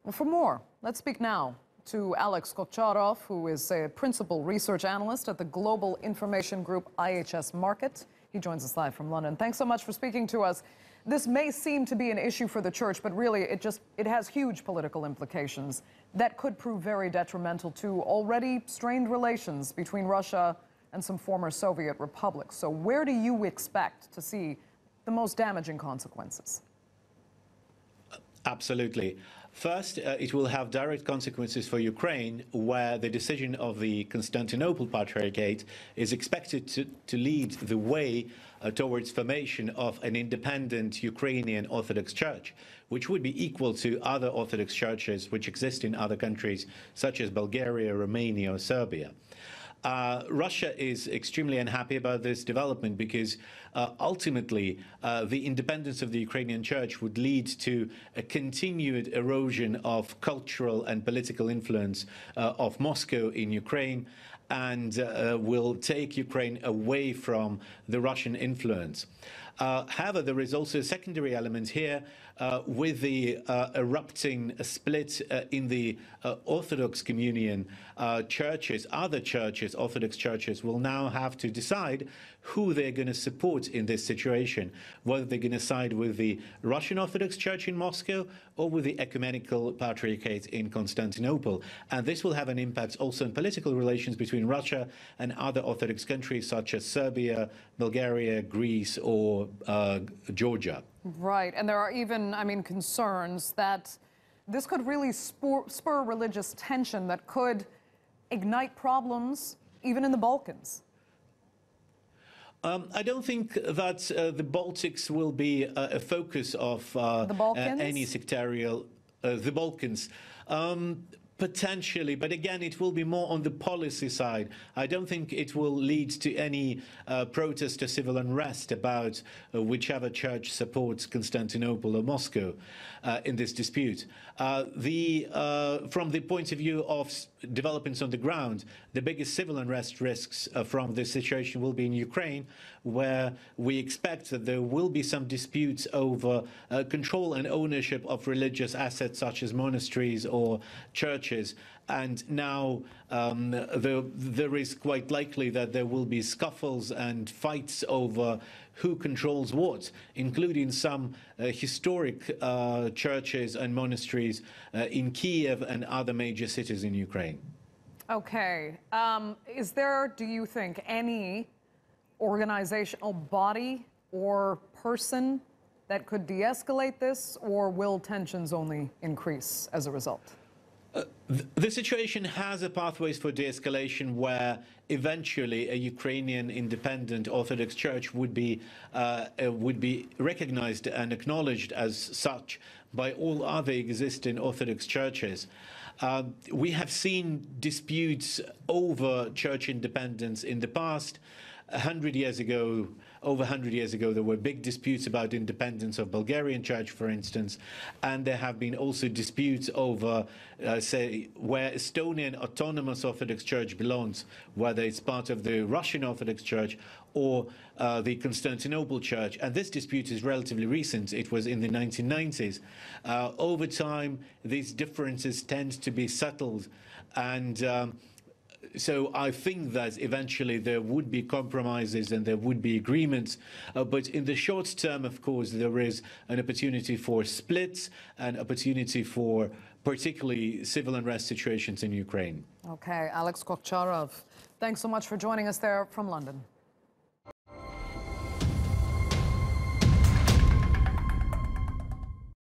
Well, for more, let's speak now to Alex Kokcharov, who is a Principal Research Analyst at the global information group IHS Markit. He joins us live from London. Thanks so much for speaking to us. This may seem to be an issue for the church, but really it has huge political implications that could prove very detrimental to already strained relations between Russia and some former Soviet republics. So where do you expect to see the most damaging consequences? Absolutely. First, it will have direct consequences for Ukraine, where the decision of the Constantinople Patriarchate is expected to lead the way towards formation of an independent Ukrainian Orthodox Church, which would be equal to other Orthodox churches which exist in other countries, such as Bulgaria, Romania, or Serbia. Russia is extremely unhappy about this development because ultimately the independence of the Ukrainian church would lead to a continued erosion of cultural and political influence of Moscow in Ukraine, and will take Ukraine away from the Russian influence. However, there is also a secondary element here with the erupting split in the Orthodox communion. Churches, other churches, Orthodox churches, will now have to decide who they're going to support in this situation, whether they're going to side with the Russian Orthodox Church in Moscow or with the Ecumenical Patriarchate in Constantinople. And this will have an impact also on political relations between Russia and other Orthodox countries such as Serbia, Bulgaria, Greece, or Georgia. Right, and there are even, concerns that this could really spur religious tension that could ignite problems even in the Balkans. I don't think that the Baltics will be a focus of any sectarian. The Balkans. Potentially, but again, it will be more on the policy side. I don't think it will lead to any protest or civil unrest about whichever church supports Constantinople or Moscow in this dispute. From the point of view of developments on the ground, the biggest civil unrest risks from this situation will be in Ukraine, where we expect that there will be some disputes over control and ownership of religious assets such as monasteries or churches. And now there is quite likely that there will be scuffles and fights over who controls what, including some historic churches and monasteries in Kiev and other major cities in Ukraine. Okay. Is there, do you think, any organizational body or person that could de-escalate this, or will tensions only increase as a result? The situation has a pathways for de-escalation where eventually a Ukrainian independent Orthodox Church would be recognized and acknowledged as such by all other existing Orthodox churches. We have seen disputes over church independence in the past. 100 years ago, over 100 years ago, there were big disputes about independence of Bulgarian church, for instance, and there have been also disputes over, say, where Estonian Autonomous Orthodox Church belongs, whether it's part of the Russian Orthodox Church or the Constantinople Church. And this dispute is relatively recent. It was in the 1990s. Over time, these differences tend to be settled, and so I think that eventually there would be compromises and there would be agreements. But in the short term, of course, there is an opportunity for splits and opportunity for particularly civil unrest situations in Ukraine. Okay, Alex Kokcharov, thanks so much for joining us there from London.